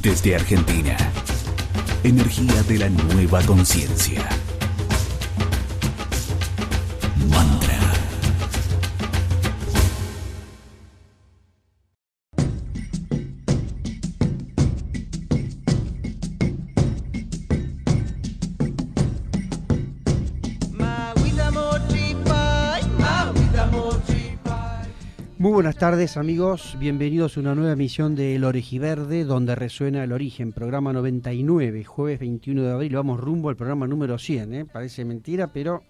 Desde Argentina, energía de la nueva conciencia. Mantra. Muy buenas tardes, amigos, bienvenidos a una nueva emisión de El Orejiverde, donde resuena el origen, programa 99, jueves 21 de abril, vamos rumbo al programa número 100, parece mentira, pero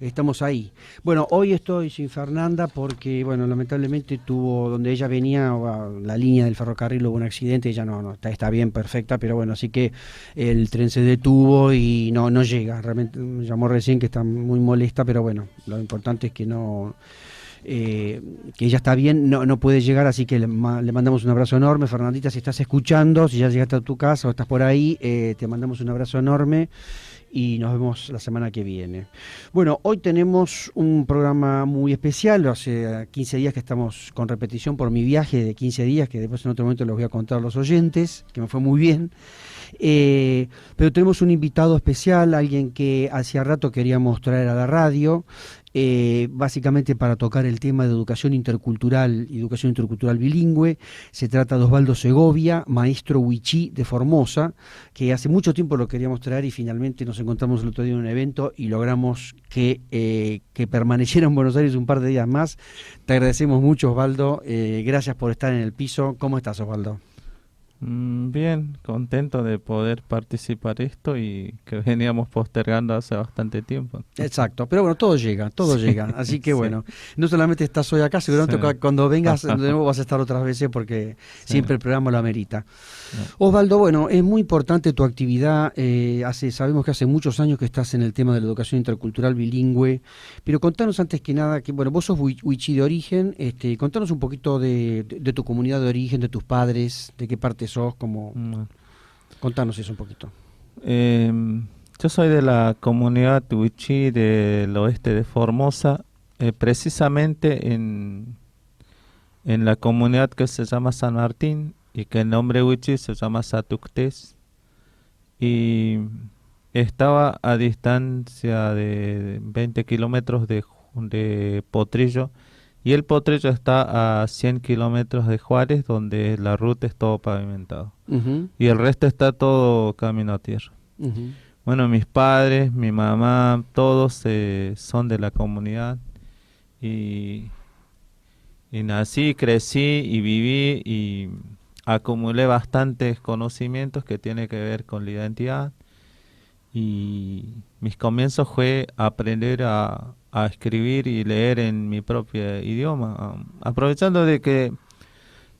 estamos ahí. Bueno, hoy estoy sin Fernanda porque, bueno, lamentablemente tuvo, donde ella venía, la línea del ferrocarril hubo un accidente, ella no está bien, perfecta, pero bueno, así que el tren se detuvo y no llega, realmente me llamó recién que está muy molesta, pero bueno, lo importante es que que ella está bien, no puede llegar, así que le mandamos un abrazo enorme. Fernandita, si estás escuchando, si ya llegaste a tu casa o estás por ahí, te mandamos un abrazo enorme y nos vemos la semana que viene. Bueno, hoy tenemos un programa muy especial, hace 15 días que estamos con repetición por mi viaje de 15 días, que después en otro momento les voy a contar a los oyentes, que me fue muy bien. Pero tenemos un invitado especial, alguien que hacía rato queríamos traer a la radio, básicamente para tocar el tema de educación intercultural bilingüe. Se trata de Osvaldo Segovia, maestro wichí de Formosa, que hace mucho tiempo lo queríamos traer y finalmente nos encontramos el otro día en un evento y logramos que permaneciera en Buenos Aires un par de días más. Te agradecemos mucho, Osvaldo, gracias por estar en el piso. ¿Cómo estás, Osvaldo? Bien, contento de poder participar esto y que veníamos postergando hace bastante tiempo. Exacto, pero bueno, todo llega, así que bueno, no solamente estás hoy acá, seguramente cuando vengas de nuevo vas a estar otras veces porque siempre el programa lo amerita. Osvaldo, bueno, es muy importante tu actividad, sabemos que hace muchos años que estás en el tema de la educación intercultural bilingüe, pero contanos antes que nada, que bueno, vos sos wichí de origen, contanos un poquito de tu comunidad de origen, de tus padres, de qué parte sos, contanos eso un poquito. Yo soy de la comunidad wichí del oeste de Formosa, precisamente en la comunidad que se llama San Martín y que el nombre wichí se llama Satuctés, y estaba a distancia de 20 kilómetros de Potrillo, y el Potrillo está a 100 kilómetros de Juárez, donde la ruta es todo pavimentado. Uh-huh. Y el resto está todo camino a tierra. Uh-huh. Bueno, mis padres, mi mamá, todos son de la comunidad. Y nací, crecí y viví y acumulé bastantes conocimientos que tienen que ver con la identidad. Y mis comienzos fue aprender a escribir y leer en mi propio idioma, aprovechando de que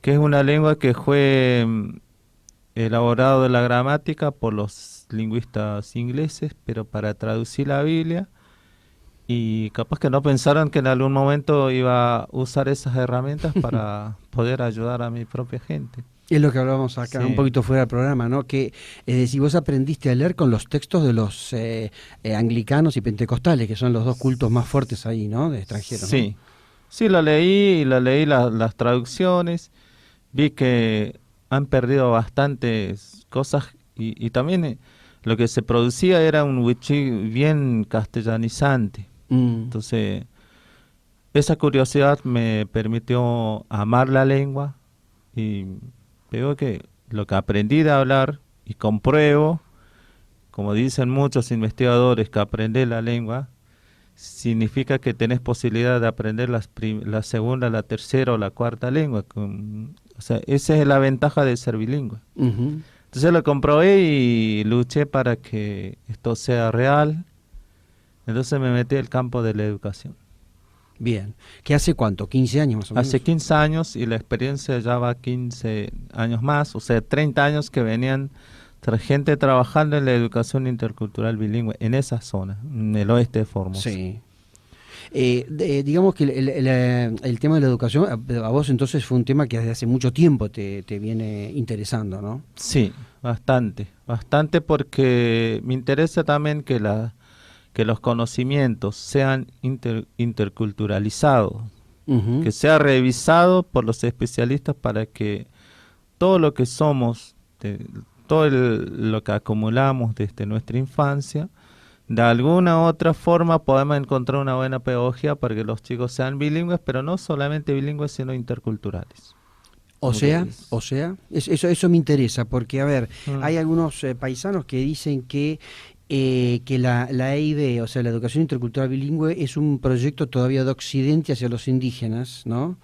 es una lengua que fue elaborado de la gramática por los lingüistas ingleses, pero para traducir la Biblia, y capaz que no pensaron que en algún momento iba a usar esas herramientas para poder ayudar a mi propia gente. Es lo que hablábamos acá, un poquito fuera del programa, ¿no? Que es decir, vos aprendiste a leer con los textos de los anglicanos y pentecostales, que son los dos cultos más fuertes ahí, ¿no? De extranjeros. Sí, ¿no? Sí, lo leí las traducciones, vi que han perdido bastantes cosas y también lo que se producía era un wichí bien castellanizante. Entonces, esa curiosidad me permitió amar la lengua y veo que lo que aprendí de hablar y compruebo, como dicen muchos investigadores, que aprender la lengua significa que tenés posibilidad de aprender la segunda, la tercera o la cuarta lengua. O sea, esa es la ventaja de ser bilingüe. Uh-huh. Entonces lo comprobé y luché para que esto sea real. Entonces me metí al campo de la educación. Bien. ¿Qué hace cuánto? ¿15 años más o menos? Hace 15 años y la experiencia ya va 15 años más, o sea, 30 años que venían gente trabajando en la educación intercultural bilingüe en esa zona, en el oeste de Formosa. Sí. Digamos que el tema de la educación, a vos entonces fue un tema que desde hace mucho tiempo te viene interesando, ¿no? Sí, bastante porque me interesa también que los conocimientos sean interculturalizados, que sea revisado por los especialistas para que todo lo que somos todo lo que acumulamos desde nuestra infancia, de alguna u otra forma podemos encontrar una buena pedagogía para que los chicos sean bilingües, pero no solamente bilingües, sino interculturales. O sea, eso me interesa, porque, a ver, hay algunos paisanos que dicen que la EIB, o sea, la educación intercultural bilingüe, es un proyecto todavía de Occidente hacia los indígenas, ¿no?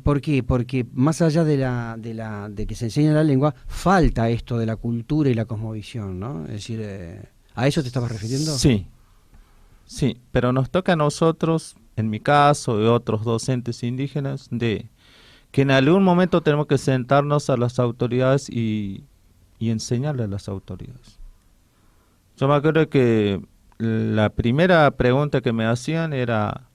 ¿Por qué? Porque más allá de que se enseña la lengua, falta esto de la cultura y la cosmovisión, ¿no? Es decir, ¿a eso te estabas refiriendo? Sí, pero nos toca a nosotros, en mi caso y otros docentes indígenas, de que en algún momento tenemos que sentarnos a las autoridades y enseñarle a las autoridades. Yo me acuerdo que la primera pregunta que me hacían era: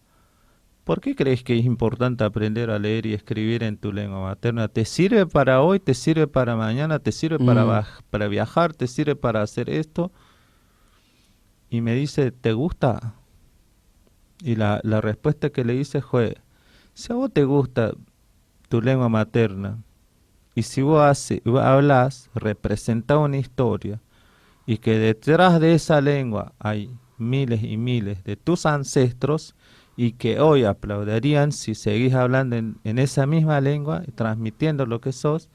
¿por qué crees que es importante aprender a leer y escribir en tu lengua materna? ¿Te sirve para hoy? ¿Te sirve para mañana? ¿Te sirve para viajar? ¿Te sirve para hacer esto? Y me dice: ¿te gusta? Y la respuesta que le hice fue: si a vos te gusta tu lengua materna, y si vos hablas, representa una historia, y que detrás de esa lengua hay miles y miles de tus ancestros, y que hoy aplaudirían si seguís hablando en esa misma lengua, transmitiendo lo que sos,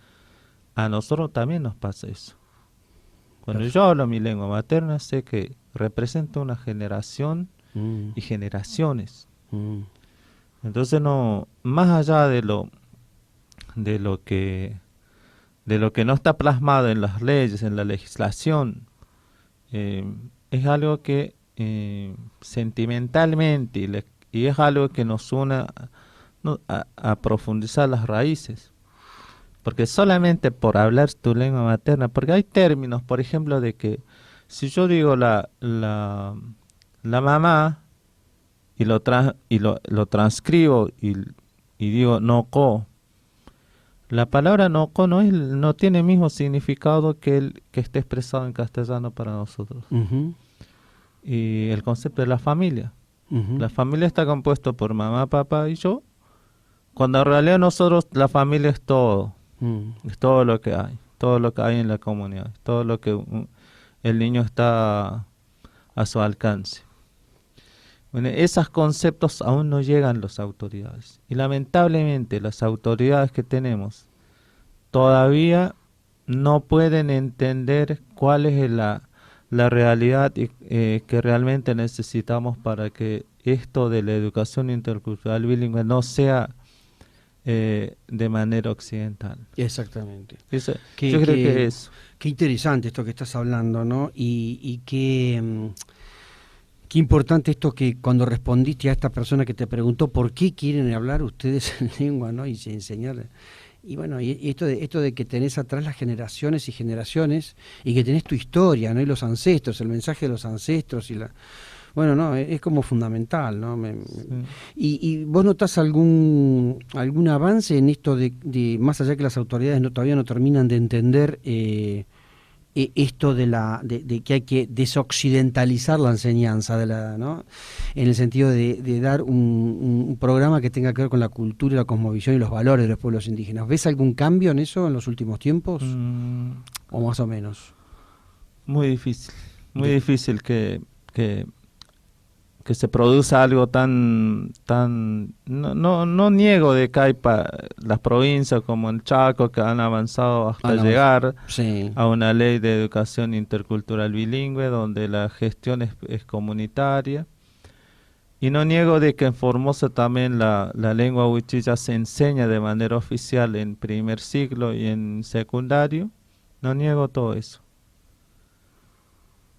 a nosotros también nos pasa eso. Cuando yo hablo mi lengua materna, sé que representa una generación y generaciones. Entonces, no, más allá de lo que no está plasmado en las leyes, en la legislación, es algo que sentimentalmente y es algo que nos une a profundizar las raíces. Porque solamente por hablar tu lengua materna, porque hay términos, por ejemplo, de que si yo digo la mamá y lo transcribo y digo noco, la palabra noco no tiene el mismo significado que el que esté expresado en castellano para nosotros. Y el concepto de la familia. La familia está compuesta por mamá, papá y yo, cuando en realidad nosotros, la familia es todo. Es todo lo que hay en la comunidad, todo lo que el niño está a su alcance. Bueno, esos conceptos aún no llegan a las autoridades. Y lamentablemente las autoridades que tenemos todavía no pueden entender cuál es la realidad que realmente necesitamos para que esto de la educación intercultural bilingüe no sea de manera occidental. Exactamente. Yo creo que es. Qué interesante esto que estás hablando, ¿no? Y qué importante esto que cuando respondiste a esta persona que te preguntó por qué quieren hablar ustedes en lengua, ¿no? Y enseñar. Y bueno, y esto de que tenés atrás las generaciones y generaciones y que tenés tu historia, ¿no? Y los ancestros, el mensaje de los ancestros y bueno, no, es como fundamental, ¿no? ¿Y vos notás algún avance en esto de más allá que las autoridades todavía no terminan de entender esto de que hay que desoccidentalizar la enseñanza, ¿no? En el sentido de dar un programa que tenga que ver con la cultura y la cosmovisión y los valores de los pueblos indígenas? ¿Ves algún cambio en eso en los últimos tiempos? ¿O más o menos? Muy difícil que se produzca algo tan no niego de que hay las provincias como el Chaco que han avanzado hasta llegar a una ley de educación intercultural bilingüe donde la gestión es comunitaria, y no niego de que en Formosa también la lengua huichilla se enseña de manera oficial en primer ciclo y en secundario. No niego todo eso,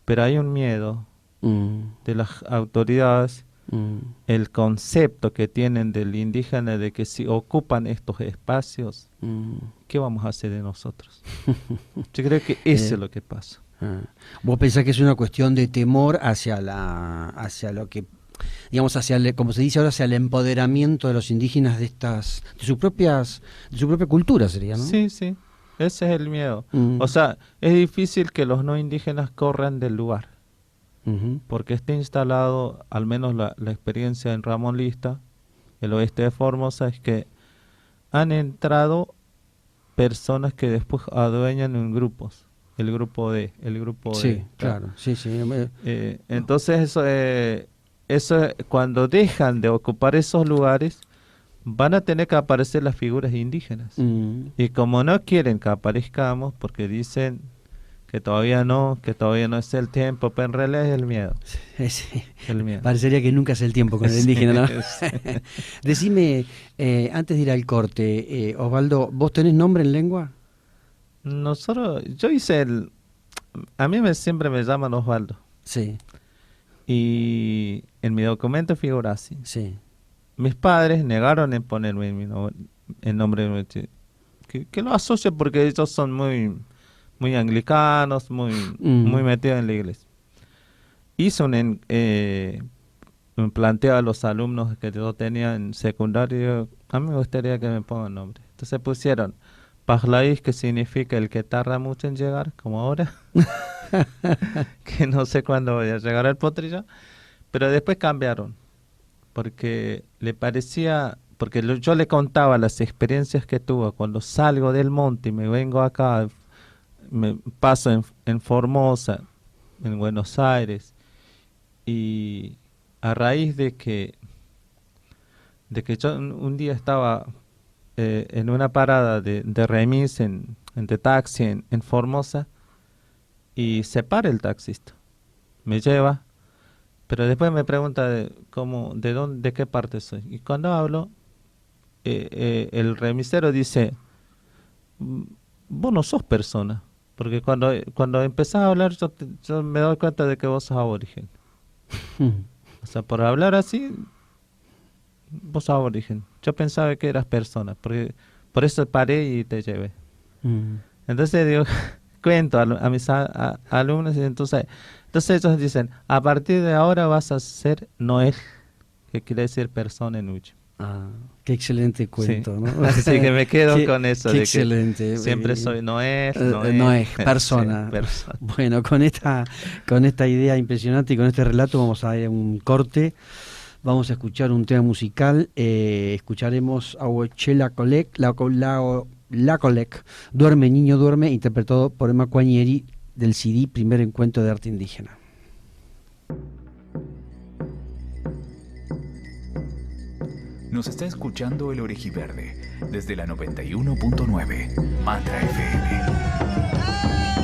pero hay un miedo de las autoridades, el concepto que tienen del indígena de que si ocupan estos espacios, ¿qué vamos a hacer de nosotros? Yo creo que eso es lo que pasa. ¿Vos pensás que es una cuestión de temor hacia lo que, digamos, como se dice ahora, hacia el empoderamiento de los indígenas de su propia cultura sería, ¿no? Sí, ese es el miedo. O sea, es difícil que los no indígenas corran del lugar. Porque está instalado, al menos la experiencia en Ramón Lista, el oeste de Formosa, es que han entrado personas que después adueñan en grupos. El grupo D, el grupo Sí, D. claro, sí, sí. Entonces eso cuando dejan de ocupar esos lugares, van a tener que aparecer las figuras indígenas. Y como no quieren que aparezcamos, porque dicen que todavía no es el tiempo, pero en realidad es el miedo. Sí. El miedo. Parecería que nunca es el tiempo con el indígena, ¿no? Sí. Decime, antes de ir al corte, Osvaldo, ¿vos tenés nombre en lengua? Yo hice a mí siempre me llaman Osvaldo. Sí, Y en mi documento figura así. sí. Mis padres negaron en ponerme el nombre que lo asocio porque ellos son muy anglicanos, muy metidos en la iglesia. Hice un planteo a los alumnos que yo tenía en secundario. A mí me gustaría que me pongan nombre. Entonces pusieron Pajlaís, que significa el que tarda mucho en llegar, como ahora. Que no sé cuándo voy a llegar al potrillo. Pero después cambiaron. Porque le parecía, porque yo le contaba las experiencias que tuve cuando salgo del monte y me vengo acá, me paso en Formosa, en Buenos Aires, y a raíz de que yo un día estaba en una parada de remis, de taxi en Formosa, y se para el taxista, me lleva. Pero después me pregunta de qué parte soy. Y cuando hablo, el remisero dice, vos no sos persona. Porque cuando empezás a hablar, yo me doy cuenta de que vos sos aborigen. O sea, por hablar así, vos sos aborigen. Yo pensaba que eras persona. Por eso paré y te llevé. Entonces digo, cuento a mis alumnos, y entonces ellos dicen, a partir de ahora vas a ser Noel, que quiere decir persona en Uchi. Ah, qué excelente cuento, Sí. ¿no? Así que me quedo con eso. Qué de excelente. Que siempre soy Noel, persona. Sí, persona. Bueno, con esta idea impresionante y con este relato vamos a ir a un corte. Vamos a escuchar un tema musical. Escucharemos a Huechela Colec, La Colec, Duerme Niño Duerme, interpretado por Emma Cuañeri del CD Primer Encuentro de Arte Indígena. Nos está escuchando el Orejiverde desde la 91.9 Mantra FM.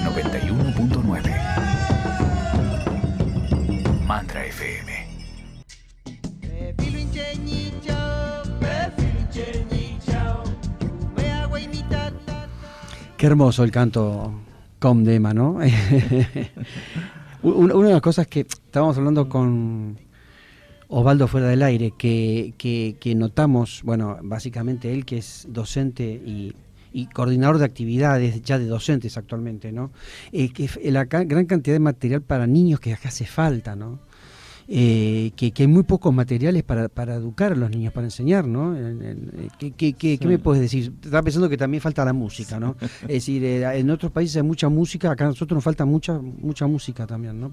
91.9 Mantra FM. Qué hermoso el canto com de Emma, ¿no? Una de las cosas que estábamos hablando con Osvaldo fuera del aire, que notamos, bueno, básicamente él que es docente y coordinador de actividades ya de docentes actualmente, ¿no? Que la gran cantidad de material para niños que acá hace falta, ¿no? Que hay muy pocos materiales para educar a los niños, para enseñar, ¿no? ¿Qué me puedes decir? Estaba pensando que también falta la música, ¿no? Es decir, en otros países hay mucha música, acá a nosotros nos falta mucha música también, ¿no?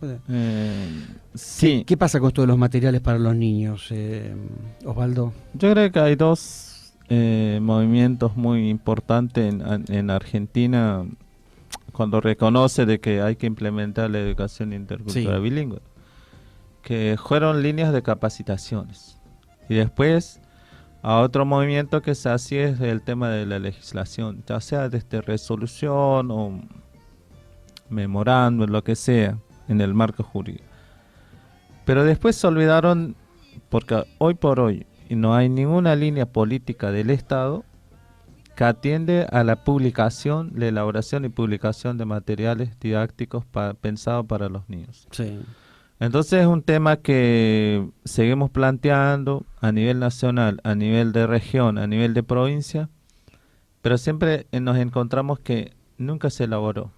Sí. ¿Qué pasa con esto de los materiales para los niños, Osvaldo? Yo creo que hay dos movimientos muy importantes en Argentina cuando reconoce de que hay que implementar la educación intercultural bilingüe, que fueron líneas de capacitaciones. Y después a otro movimiento que se hacía es el tema de la legislación, ya sea desde resolución o memorando, lo que sea, en el marco jurídico. Pero después se olvidaron, porque hoy por hoy no hay ninguna línea política del Estado que atiende a la publicación, la elaboración y publicación de materiales didácticos pensados para los niños. Sí. Entonces es un tema que seguimos planteando a nivel nacional, a nivel de región, a nivel de provincia, pero siempre nos encontramos que nunca se elaboró.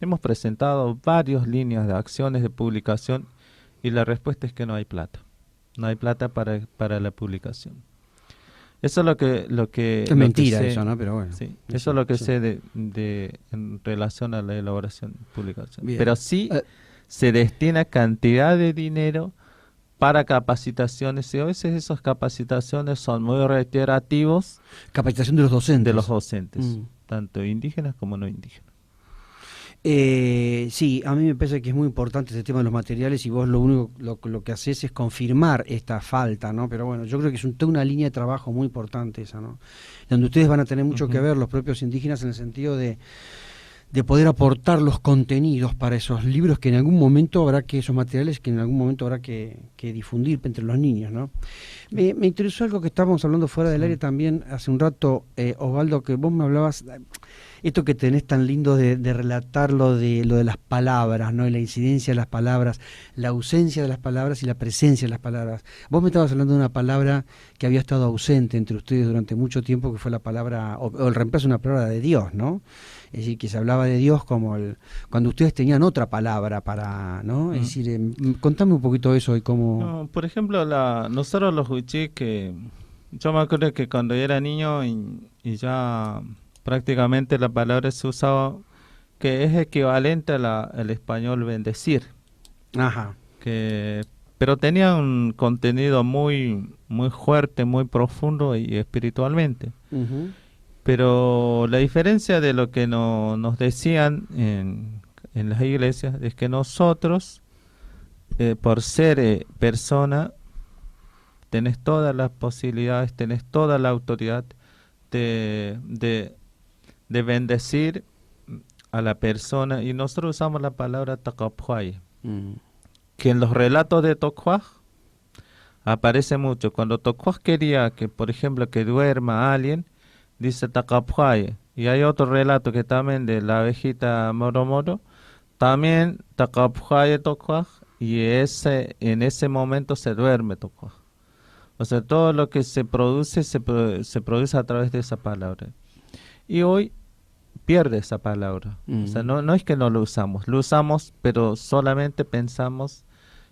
Hemos presentado varias líneas de acciones de publicación y la respuesta es que no hay plata. No hay plata para la publicación. Eso es lo que es mentira sé, eso, ¿no? Pero bueno. Sí, eso es lo que sé en relación a la elaboración y publicación. Bien. Pero sí se destina cantidad de dinero para capacitaciones y a veces esas capacitaciones son muy reiterativos. Capacitación de los docentes. tanto indígenas como no indígenas. Sí, a mí me parece que es muy importante este tema de los materiales y vos lo único lo que haces es confirmar esta falta, ¿no? Pero bueno, yo creo que es toda una línea de trabajo muy importante esa, ¿no? Donde ustedes van a tener mucho que ver, los propios indígenas, en el sentido de poder aportar los contenidos para esos libros que en algún momento habrá que, esos materiales que en algún momento habrá que difundir entre los niños, ¿no? Me interesó algo que estábamos hablando fuera del aire también hace un rato, Osvaldo, que vos me hablabas, esto que tenés tan lindo de relatar lo de las palabras, ¿no? Y la incidencia de las palabras, la ausencia de las palabras y la presencia de las palabras. Vos me estabas hablando de una palabra que había estado ausente entre ustedes durante mucho tiempo, que fue la palabra, o el reemplazo de una palabra de Dios, ¿no? Es decir, que se hablaba de Dios como cuando ustedes tenían otra palabra para, ¿no? Es decir, contame un poquito eso y cómo... No, por ejemplo, nosotros los huichí, que yo me acuerdo que cuando yo era niño y ya prácticamente la palabra se usaba, que es equivalente al español bendecir. Ajá. Pero tenía un contenido muy, muy fuerte, muy profundo y espiritualmente. Uh-huh. Pero la diferencia de lo que nos decían en las iglesias es que nosotros, por ser persona, tenés todas las posibilidades, tenés toda la autoridad de bendecir a la persona, y nosotros usamos la palabra taqaphuay, que en los relatos de Tocuaj aparece mucho. Cuando Tocuaj quería que, por ejemplo, que duerma a alguien, dice taqaphuay. Y hay otro relato que también de la abejita Moro, también taqaphuay Tocuaj, y en ese momento se duerme Tocuaj. O sea, todo lo que se produce a través de esa palabra. Y hoy pierde esa palabra. O sea, no es que no lo usamos, pero solamente pensamos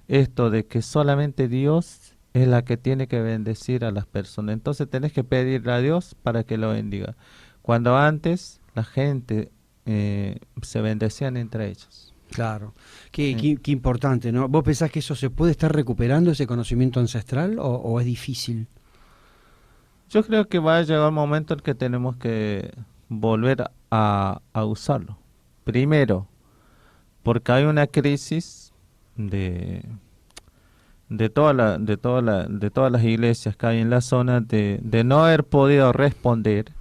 esto de que solamente Dios es la que tiene que bendecir a las personas. Entonces tenés que pedirle a Dios para que lo bendiga. Cuando antes la gente se bendecían entre ellos. Claro, qué importante, ¿no? ¿Vos pensás que eso se puede estar recuperando, ese conocimiento ancestral, o es difícil? Yo creo que va a llegar un momento en que tenemos que volver a usarlo. Primero, porque hay una crisis de todas las iglesias que hay en la zona de no haber podido responder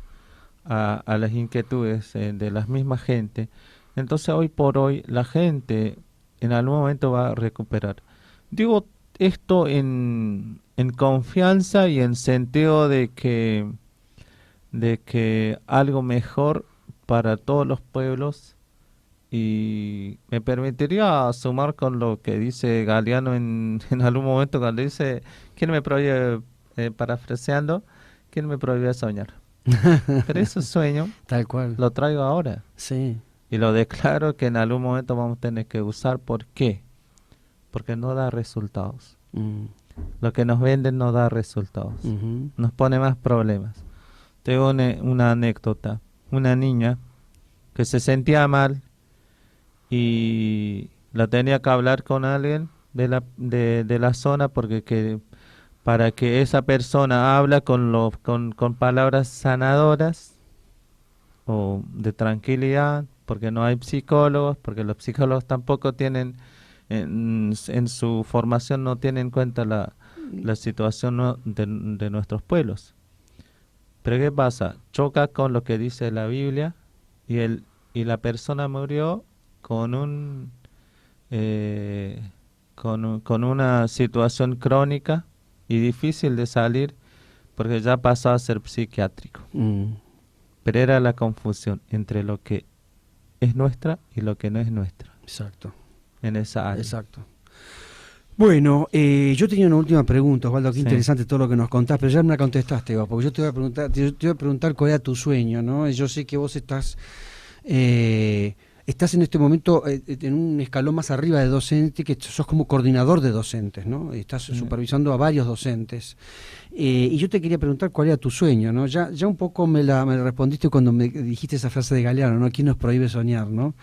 a las inquietudes de la misma gente. Entonces hoy por hoy la gente en algún momento va a recuperar. Digo esto en confianza y en sentido de que algo mejor para todos los pueblos, y me permitiría sumar con lo que dice Galeano en algún momento cuando dice, ¿quién me prohíbe, parafraseando, quién me prohíbe soñar? Pero ese sueño tal cual lo traigo ahora. Sí. Y lo declaro que en algún momento vamos a tener que usar. ¿Por qué? Porque no da resultados. Lo que nos venden no da resultados. Nos pone más problemas. Tengo una anécdota. Una niña que se sentía mal y la tenía que hablar con alguien de la zona porque para que esa persona habla con palabras sanadoras o de tranquilidad, porque no hay psicólogos, porque los psicólogos tampoco tienen en su formación, no tienen en cuenta la situación de nuestros pueblos. Pero ¿qué pasa? Choca con lo que dice la Biblia y la persona murió con una situación crónica y difícil de salir, porque ya pasó a ser psiquiátrico. Pero era la confusión entre lo que es nuestra y lo que no es nuestra. Exacto. En esa área. Exacto. Bueno, yo tenía una última pregunta, Osvaldo, qué interesante todo lo que nos contás, pero ya me la contestaste, vos, porque yo te iba a preguntar cuál era tu sueño, ¿no? Yo sé que vos estás en este momento en un escalón más arriba de docente, que sos como coordinador de docentes, ¿no? Estás supervisando a varios docentes. Y yo te quería preguntar cuál era tu sueño, ¿no? Ya un poco me respondiste cuando me dijiste esa frase de Galeano, ¿no? ¿Quién nos prohíbe soñar, no?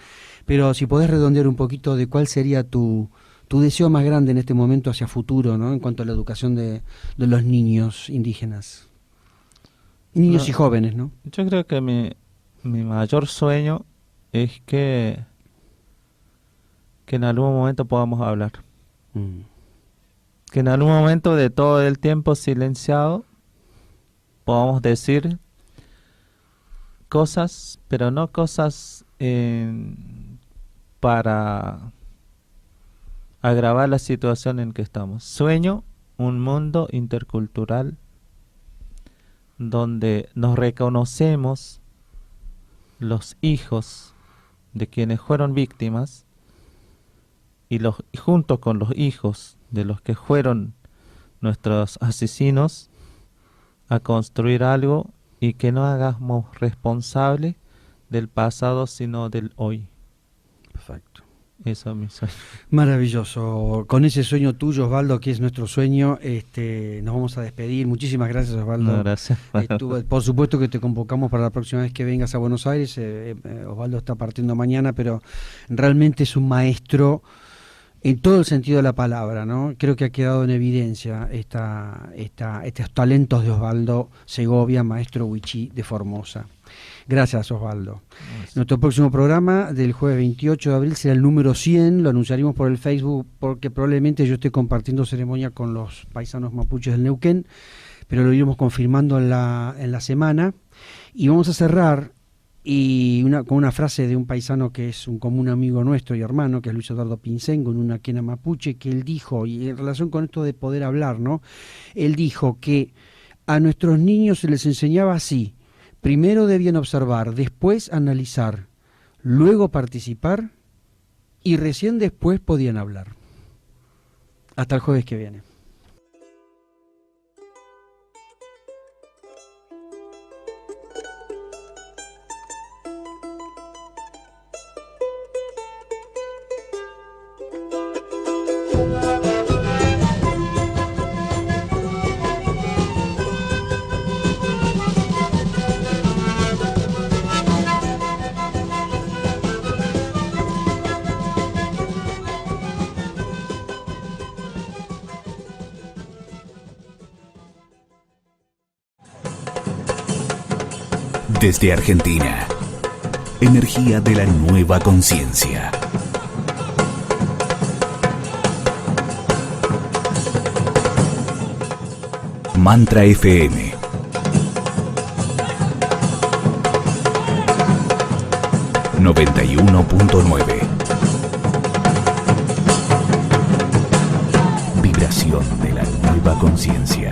Pero si podés redondear un poquito de cuál sería tu deseo más grande en este momento hacia futuro, ¿no? En cuanto a la educación de los niños indígenas. Niños y jóvenes, ¿no? Yo creo que mi mayor sueño es que en algún momento podamos hablar. Que en algún momento de todo el tiempo silenciado podamos decir cosas, pero no cosas para agravar la situación en que estamos. Sueño un mundo intercultural donde nos reconocemos los hijos de quienes fueron víctimas y junto con los hijos de los que fueron nuestros asesinos, a construir algo y que no hagamos responsable del pasado sino del hoy. Perfecto. Eso es mi sueño. Maravilloso. Con ese sueño tuyo, Osvaldo, que es nuestro sueño, nos vamos a despedir. Muchísimas gracias, Osvaldo. No, gracias. Por supuesto que te convocamos para la próxima vez que vengas a Buenos Aires. Osvaldo está partiendo mañana, pero realmente es un maestro en todo el sentido de la palabra, ¿no? Creo que ha quedado en evidencia estos talentos de Osvaldo Segovia, maestro wichí de Formosa. Gracias, Osvaldo. Nuestro próximo programa del jueves 28 de abril será el número 100, lo anunciaremos por el Facebook porque probablemente yo esté compartiendo ceremonia con los paisanos mapuches del Neuquén, pero lo iremos confirmando en la semana. Y vamos a cerrar con una frase de un paisano que es un común amigo nuestro y hermano, que es Luis Eduardo Pincengo, en una quena mapuche, que él dijo, y en relación con esto de poder hablar, ¿no? Él dijo que a nuestros niños se les enseñaba así: primero debían observar, después analizar, luego participar y recién después podían hablar. Hasta el jueves que viene. Desde Argentina, energía de la nueva conciencia. Mantra FM. ...91.9... Vibración de la nueva conciencia.